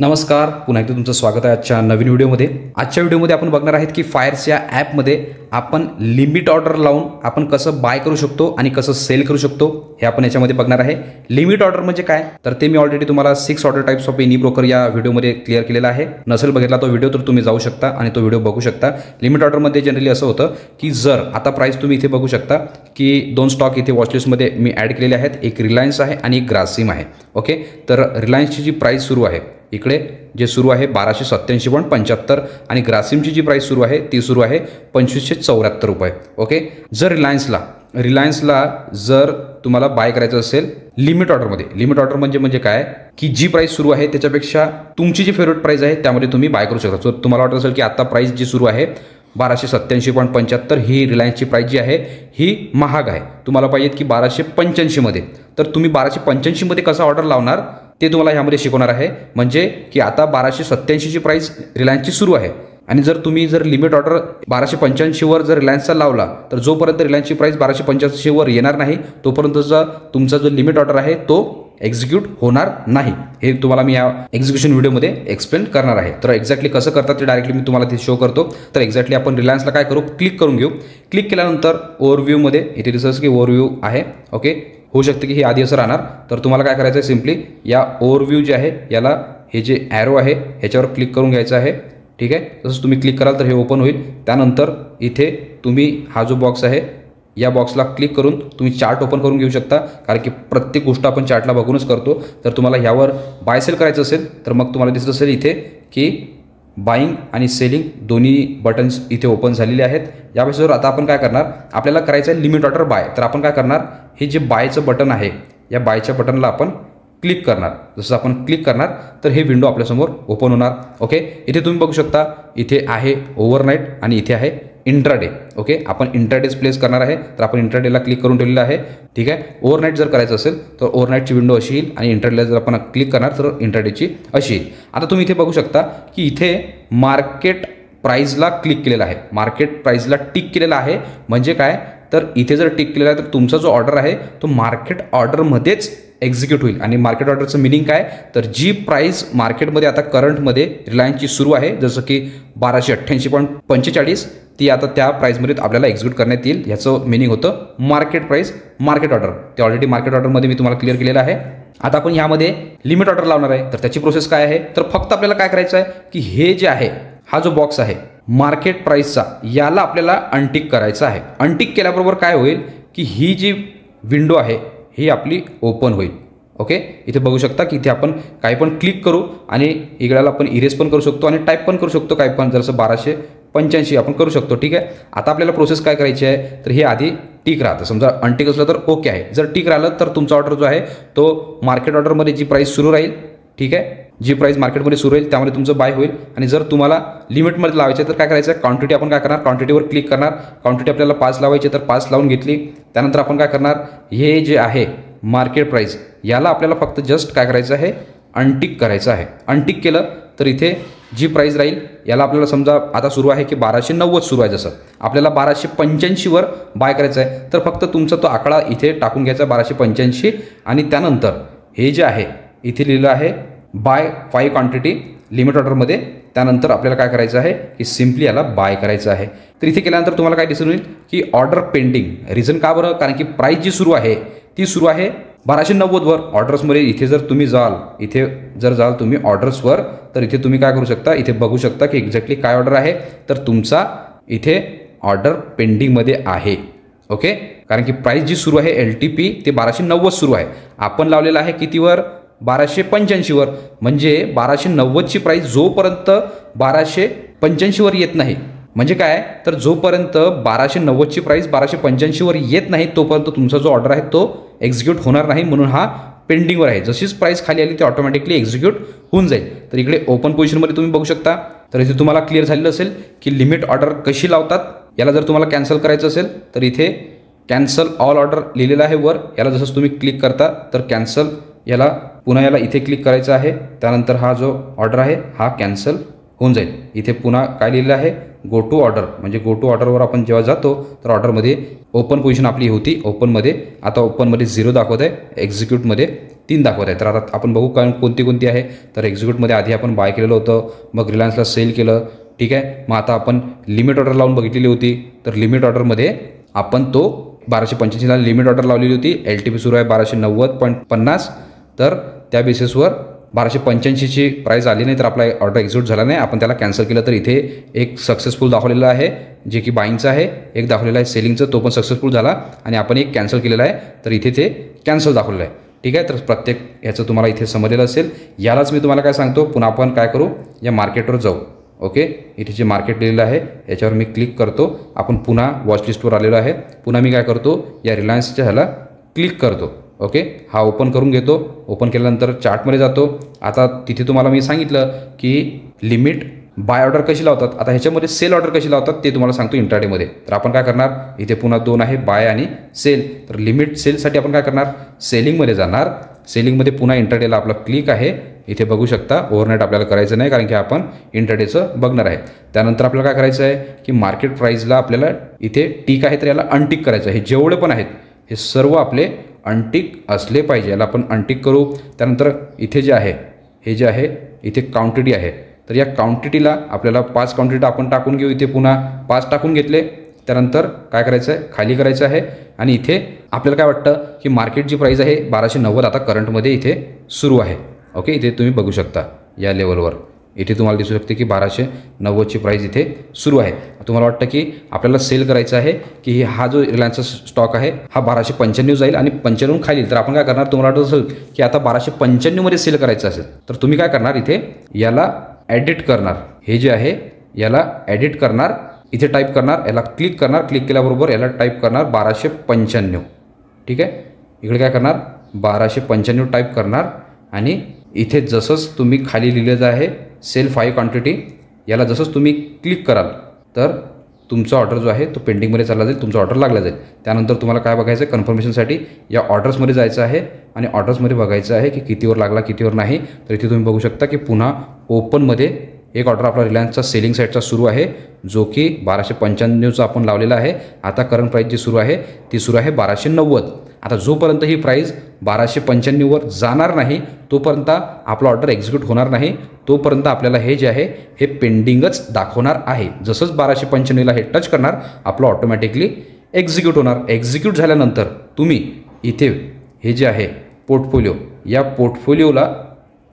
नमस्कार, पुन्हा एकदा तुमचं स्वागत आहे आजच्या नवीन व्हिडिओमध्ये। आजच्या व्हिडिओमध्ये आपण बघणार आहोत की फायर्स या ॲपमध्ये आपण लिमिट ऑर्डर लावून आपण कसं बाय करू शकतो आणि कसं सेल करू शकतो हे आपण याच्यामध्ये बघणार आहे। लिमिट ऑर्डर म्हणजे काय तर ते मी ऑलरेडी तुम्हाला 6 order types of any broker या व्हिडिओमध्ये क्लिअर केलेला आहे। नसेल बघितला तो व्हिडिओ तर तुम्ही जाऊ शकता आणि तो व्हिडिओ बघू शकता। लिमिट ऑर्डरमध्ये जनरली असं होतं की जर आता प्राइस तुम्ही इथे बघू शकता की दोन स्टॉक इथे वॉचलिस्टमध्ये मी ॲड केलेले आहेत, एक रिलायन्स आहे आणि एक ग्रासिम आहे। ओके, तर रिलायन्सची जी प्राइस सुरू आहे इकडे जे सुरू आहे 1287.75 आणि ग्रासिमची जी प्राइस सुरू आहे ती सुरू आहे 2574 रुपये। ओके, जर रिलायन्सला जर तुम्हाला बाय करायचं असेल लिमिट ऑर्डरमध्ये, लिमिट ऑर्डर म्हणजे काय की जी प्राइस सुरू आहे त्याच्यापेक्षा तुमची जी फेवरेट प्राइस आहे त्यामध्ये तुम्ही बाय करू शकता। जर तुम्हाला वाटत असेल की आता प्राइस जी सुरू आहे 1287.75 ही रिलायन्सची प्राइस जी आहे ही महाग आहे, तुम्हाला पाहिजे की 1285 मध्ये, तर तुम्ही 1285 मध्ये कसं ऑर्डर लावणार ते तुम्हाला ह्यामध्ये शिकवणार आहे। म्हणजे की आता 1287 ची प्राइस रिलायन्सची सुरू आहे आणि जर तुम्ही लिमिट ऑर्डर 1285 वर जर रिलायन्सचा लावला तर जोपर्यंत रिलायन्सची प्राइस 1285 वर येणार नाही तोपर्यंतचा तुमचा जो लिमिट ऑर्डर आहे तो एक्झिक्यूट होणार नाही। हे तुम्हाला मी या एक्झिक्युशन व्हिडिओमध्ये एक्सप्लेन करणार आहे। तर एक्झॅक्टली कसं करतात ते डायरेक्टली मी तुम्हाला ते शो करतो। तर एक्झॅक्टली आपण रिलायन्सला काय करू, क्लिक करून घेऊ। क्लिक केल्यानंतर ओव्हरव्ह्यूमध्ये इथे दिसतं की ओव्हरव्ह्यू आहे। ओके, होऊ शकते की हे आधी असं राहणार, तर तुम्हाला काय करायचं आहे सिम्पली या ओव्हरव्ह्यू जे आहे याला हे जे ॲरो आहे ह्याच्यावर क्लिक करून घ्यायचं आहे। ठीक आहे, तसंच तुम्ही क्लिक कराल तर हे ओपन होईल। त्यानंतर इथे तुम्ही हा जो बॉक्स आहे या बॉक्सला क्लिक करून तुम्ही चार्ट ओपन करून घेऊ शकता, कारण की प्रत्येक गोष्ट आपण चार्टला बघूनच करतो। तर तुम्हाला ह्यावर बाय सेल करायचं असेल तर मग तुम्हाला दिसत असेल इथे की बाईंग आणि सेलिंग दोन्ही बटन्स इथे ओपन झालेले आहेत। या बेसिसवर आता आपण काय करणार, आपल्याला करायचं आहे लिमिट ऑर्डर बाय, तर आपण काय करणार हे जे बायचं बटन आहे या बायच्या बटनला आपण क्लिक करणार। जसं आपण क्लिक करणार तर हे विंडो आपल्यासमोर ओपन होणार। ओके, इथे तुम्ही बघू शकता इथे आहे ओव्हरनाईट आणि इथे आहे इंट्राडे। ओके, आपण इंट्राडेच प्लेस करणार आहे तर आपण इंट्राडेला क्लिक करून ठेवलेलं आहे। ठीक आहे, ओव्हरनाईट जर करायचं असेल तर ओव्हरनाईटची विंडो अशी येईल आणि इंट्राडेला जर आपण क्लिक करणार तर इंट्राडेची अशी येईल। आता तुम्ही इथे बघू शकता की इथे मार्केट प्राइसला क्लिक केलेला आहे, मार्केट प्राइसला टिक केलेला आहे। म्हणजे काय तर इथे जर टिक केलेला आहे तर तुमचा जो ऑर्डर आहे तो मार्केट ऑर्डरमध्येच एक्झिक्यूट होईल। आणि मार्केट ऑर्डरचं मिनिंग काय तर जी प्राइस मार्केटमध्ये आता करंटमध्ये रिलायन्सची सुरू आहे जसं की 1288.45 ती आता त्या प्राइसमध्ये आपल्याला एक्झिक्यूट करण्यात येईल, ह्याचं मिनिंग होतं मार्केट प्राइस मार्केट ऑर्डर। ते ऑलरेडी मार्केट ऑर्डरमध्ये मी तुम्हाला क्लिअर केलेलं आहे। आता आपण ह्यामध्ये लिमिट ऑर्डर लावणार आहे तर त्याची प्रोसेस काय आहे तर फक्त आपल्याला काय करायचं आहे की हे जे आहे हा जो बॉक्स आहे मार्केट प्राइसचा याला आपल्याला अनटिक करायचं आहे। अनटिक केल्याबरोबर काय होईल की ही जी विंडो आहे ही आपली ओपन होईल। ओके, इथे बघू शकता की इथे आपण काही पण क्लिक करू आणि इकडेला आपण इरेज पण करू शकतो आणि टाईप पण करू शकतो, काही पण जसं 1285 आपण करू शकतो। ठीक आहे, आता आपल्याला प्रोसेस काय करायची आहे तर हे आधी टिक राहतं, समजा अनटिक असलं तर ओके आहे, जर टिक राहिलं तर तुमचा ऑर्डर जो आहे तो मार्केट ऑर्डरमध्ये जी प्राइस सुरू राहील, ठीक आहे, जी प्राइस मार्केटमध्ये सुरू होईल त्यामध्ये तुमचं बाय होईल। आणि जर तुम्हाला लिमिटमध्ये लावायचं तर काय करायचं आहे, क्वांटिटी आपण काय करणार, क्वांटिटीवर क्लिक करणार। क्वांटिटी आपल्याला 5 लावायची तर 5 लावून घेतली। त्यानंतर आपण काय करणार हे जे आहे मार्केट प्राइस याला आपल्याला फक्त जस्ट काय करायचं आहे अनटिक करायचं आहे। अनटिक केलं तर इथे जी प्राइस राहील याला आपल्याला समजा आता सुरू आहे की 1290 सुरू आहे, जसं आपल्याला 1285 वर बाय करायचं आहे तर फक्त तुमचा तो आकडा इथे टाकून घ्यायचा 1285 आणि त्यानंतर हे जे आहे इथे लिहिलं आहे बाय 5 क्वांटिटी लिमिट ऑर्डरमध्ये। त्यानंतर आपल्याला काय करायचं आहे की सिम्पली याला बाय करायचं आहे। तर इथे केल्यानंतर तुम्हाला काय दिसून येईल की ऑर्डर पेंडिंग। रिझन का बरं, कारण की प्राइस जी सुरू आहे ती सुरू आहे 1290 वर। ऑर्डर्समध्ये इथे जर तुम्ही जाल तुम्ही ऑर्डर्सवर तर इथे तुम्ही काय करू शकता, इथे बघू शकता की एक्झॅक्टली काय ऑर्डर आहे तर तुमचा इथे ऑर्डर पेंडिंगमध्ये आहे। ओके, कारण की प्राइस जी सुरू आहे LTP ते 1290 सुरू आहे, आपण लावलेलं आहे कितीवर 1285 वर। म्हणजे 1290 ची प्राइस जोपर्यंत 1285 वर येत नाही, म्हणजे काय तर जोपर्यंत 1290 ची प्राइस 1285 वर येत नाही तोपर्यंत तुमचा जो ऑर्डर आहे तो एक्झिक्यूट होणार नाही, म्हणून हा पेंडिंगवर आहे। जशीच प्राइस खाली आली ते ऑटोमॅटिकली एक्झिक्यूट होऊन जाईल। तर इकडे ओपन पोझिशनमध्ये तुम्ही बघू शकता, तर इथे तुम्हाला क्लिअर झालेलं असेल की लिमिट ऑर्डर कशी लावतात। याला जर तुम्हाला कॅन्सल करायचं असेल तर इथे कॅन्सल ऑल ऑर्डर लिहिलेलं आहे वर, याला जसं तुम्ही क्लिक करता तर कॅन्सल याला पुन्हा याला इथे क्लिक करायचं आहे। त्यानंतर हा जो ऑर्डर आहे हा कॅन्सल होऊन जाईल। इथे पुन्हा काय लिहिलेलं आहे गो टू ऑर्डर, म्हणजे गो टू ऑर्डरवर आपण जेव्हा जातो तर ऑर्डरमध्ये ओपन पोझिशन आपली होती ओपनमध्ये, आता ओपनमध्ये 0 दाखवत आहे, एक्झिक्यूटमध्ये 3 दाखवत आहे. तर आता आपण बघू कारण कोणती कोणती आहे. तर एक्झिक्यूटमध्ये आधी आपण बाय केलेलं होतं, मग रिलायन्सला सेल केलं. ठीक आहे, मग आता आपण लिमिट ऑर्डर लावून बघितलेली होती. तर लिमिट ऑर्डरमध्ये आपण तो 1285ला लिमिट ऑर्डर लावलेली होती. LTP सुरू आहे 1290.50. तर त्या बेसिसवर 1285ची प्राईस आली नाही तर आपला ऑर्डर एक्झिक्यूट झाला नाही, आपण त्याला कॅन्सल केलं. तर इथे एक सक्सेसफुल दाखवलेलं आहे जे की बाईंगचं आहे, एक दाखवलेलं आहे सेलिंगचं, तो पण सक्सेसफुल झाला आणि आपण एक कॅन्सल केलेला आहे. तर इथे ते कॅन्सल दाखवलेलं आहे. ठीक आहे, तर प्रत्येक ह्याचं तुम्हाला इथे समजलेलं असेल. यालाच मी तुम्हाला काय सांगतो, पुन्हा आपण काय करू, या मार्केटवर जाऊ. ओके, इथे जे मार्केट लिहिलेलं आहे याच्यावर मी क्लिक करतो. आपण पुन्हा वॉच लिस्टवर आलेलो आहे. पुन्हा मी काय करतो, या रिलायन्सच्या ह्याला क्लिक करतो. ओके, हा ओपन करून घेतो. ओपन केल्यानंतर चार्टमध्ये जातो. आता तिथे तुम्हाला मी सांगितलं की लिमिट बाय ऑर्डर कशी लावतात. आता ह्याच्यामध्ये सेल ऑर्डर कशी लावतात ते तुम्हाला सांगतो इंट्राडेमध्ये. तर आपण काय करणार, इथे पुन्हा 2 आहे, बाय आणि सेल. तर लिमिट सेलसाठी आपण काय करणार, सेलिंगमध्ये जाणार. सेलिंगमध्ये पुन्हा इंट्राडेला आपला क्लिक आहे. इथे बघू शकता, ओव्हरनाईट आपल्याला करायचं नाही कारण की आपण इंट्राडेचं बघणार आहे. त्यानंतर आपल्याला काय करायचं आहे की मार्केट प्राईजला आपल्याला इथे टिक आहे तर याला अनटिक करायचं आहे. हे जेवढे पण आहेत हे सर्व आपले अनटिक असले पाहिजे. याला आपण अनटिक करू. त्यानंतर इथे जे आहे, हे जे आहे इथे काउंटिटी आहे. तर या काउंटिटीला आपल्याला 5 काउंटिटी आपण टाकून घेऊ. इथे पुन्हा 5 टाकून घेतले. त्यानंतर काय करायचं आहे, खाली करायचं आहे आणि इथे आपल्याला काय वाटतं की मार्केट जी प्राईस आहे 1290 आता करंटमध्ये इथे सुरू आहे. ओके, इथे तुम्ही बघू शकता या लेवलवर इथे तुम्हाला दिसू शकते की 1290ची प्राईस इथे सुरू आहे. तुम्हाला वाटतं की आपल्याला सेल करायचं आहे की हा जो रिलायन्सचा स्टॉक आहे हा 1295 जाईल आणि 95 खाली. तर आपण काय करणार, तुम्हाला वाटत असेल की आता 1295मध्ये सेल करायचं असेल तर तुम्ही काय करणार, इथे याला एडिट करणार. हे जे आहे याला एडिट करणार. इथे टाईप करणार, याला क्लिक करणार. क्लिक केल्याबरोबर याला टाईप करणार 1295. ठीक आहे, इकडे काय करणार 1295 टाईप करणार आणि इथे जसंच तुम्ही खाली लिहिलेलं आहे सेल 5 क्वांटिटी, याला जसंच तुम्ही क्लिक कराल तर तुमचा ऑर्डर जो आहे तो पेंडिंगमध्ये चालला जाईल, तुमचा ऑर्डर लागला जाईल. त्यानंतर तुम्हाला काय बघायचं आहे, कन्फर्मेशनसाठी या ऑर्डर्समध्ये जायचं आहे आणि ऑर्डर्समध्ये बघायचं आहे की कितीवर लागला कितीवर नाही. तर इथे तुम्ही बघू शकता की पुन्हा ओपनमध्ये एक ऑर्डर आपला रिलायन्सचा सेलिंग साईडचा सुरू आहे जो की 1295चा आपण लावलेला आहे. आता करंट प्राईस जी सुरू आहे ती सुरू आहे 1290. आता जोपर्यंत ही प्राईस 1295वर जाणार नाही तोपर्यंत आपला ऑर्डर एक्झिक्यूट होणार नाही. तोपर्यंत आपल्याला हे जे आहे हे पेंडिंगच दाखवणार आहे. जसंच 1295ला हे टच करणार आपलं ऑटोमॅटिकली एक्झिक्यूट होणार. एक्झिक्यूट झाल्यानंतर तुम्ही इथे हे जे आहे पोर्टफोलिओ, या पोर्टफोलिओला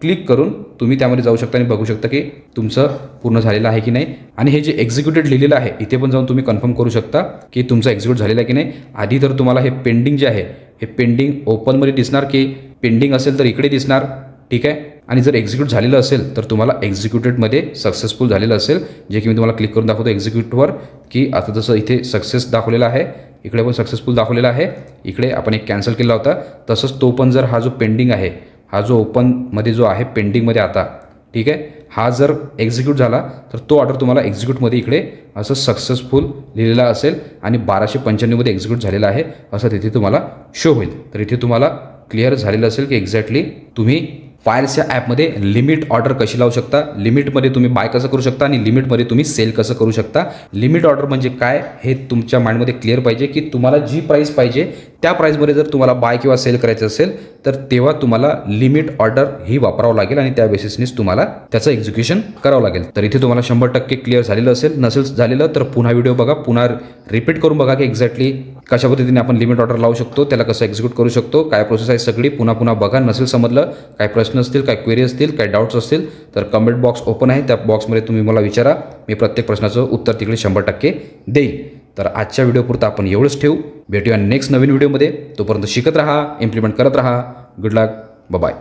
क्लिक करून तुम्ही त्यामध्ये जाऊ शकता आणि बघू शकता की तुमचं पूर्ण झालेलं आहे की नाही. आणि हे जे एक्झिक्युटेड लिहिलेलं आहे इथे पण जाऊन तुम्ही कन्फर्म करू शकता की तुमचं एक्झिक्यूट झालेलं आहे की नाही. आधी तर तुम्हाला हे पेंडिंग जे आहे हे पेंडिंग ओपनमध्ये दिसणार की पेंडिंग असेल तर इकडे दिसणार. ठीक आहे, आणि जर एक्झिक्यूट झालेलं असेल तर तुम्हाला एक्झिक्युटेडमध्ये सक्सेसफुल झालेलं असेल, जे की मी तुम्हाला क्लिक करून दाखवतो एक्झिक्यूटवर की आता जसं इथे सक्सेस दाखवलेला आहे इकडे पण सक्सेसफुल दाखवलेला आहे. इकडे आपण एक कॅन्सल केला होता तसंच तो पण जर हा जो पेंडिंग आहे, हा जो ओपनमध्ये जो आहे पेंडिंगमध्ये आता, ठीक आहे, हा जर एक्झिक्यूट झाला तर तो ऑर्डर तुम्हाला एक्झिक्यूटमध्ये इकडे असं सक्सेसफुल लिहिलेला असेल आणि 1295मध्ये एक्झिक्यूट झालेला आहे असं तिथे तुम्हाला शो होईल. तर इथे तुम्हाला क्लिअर झालेलं असेल की एक्झॅक्टली तुम्ही फायर्स या ॲपमध्ये लिमिट ऑर्डर कशी लावू शकता, लिमिटमध्ये तुम्ही बाय कसं करू शकता आणि लिमिटमध्ये तुम्ही सेल कसं करू शकता. लिमिट ऑर्डर म्हणजे काय हे तुमच्या माइंडमध्ये क्लिअर पाहिजे की तुम्हाला जी प्राईस पाहिजे त्या प्राईसमध्ये जर तुम्हाला बाय किंवा सेल करायचं असेल तर तेव्हा तुम्हाला लिमिट ऑर्डर ही वापरावं लागेल आणि त्या बेसिसनेच तुम्हाला त्याचं एक्झिक्युशन करावं लागेल. तर इथे तुम्हाला 100% क्लिअर झालेलं असेल. नसेल झालेलं तर पुन्हा व्हिडिओ बघा, पुन्हा रिपीट करून बघा की एक्झॅक्टली कशा पद्धतीने आपण लिमिट ऑर्डर लावू शकतो, त्याला कसं एक्झिक्यूट करू शकतो, काय प्रोसेस आहे सगळी पुन्हा बघा. नसेल समजलं, काय प्रश्न असतील, काय क्वेरी असतील, काय डाऊट्स असतील तर कमेंट बॉक्स ओपन आहे, त्या बॉक्समध्ये तुम्ही मला विचारा. मी प्रत्येक प्रश्नाचं उत्तर तिकडे 100% देईल. तर आजच्या व्हिडिओपुरतं आपण एवढंच ठेवू. भेटूया नेक्स्ट नवीन व्हिडिओमध्ये. तोपर्यंत शिकत राहा, इम्प्लिमेंट करत राहा. गुड लक, बाय.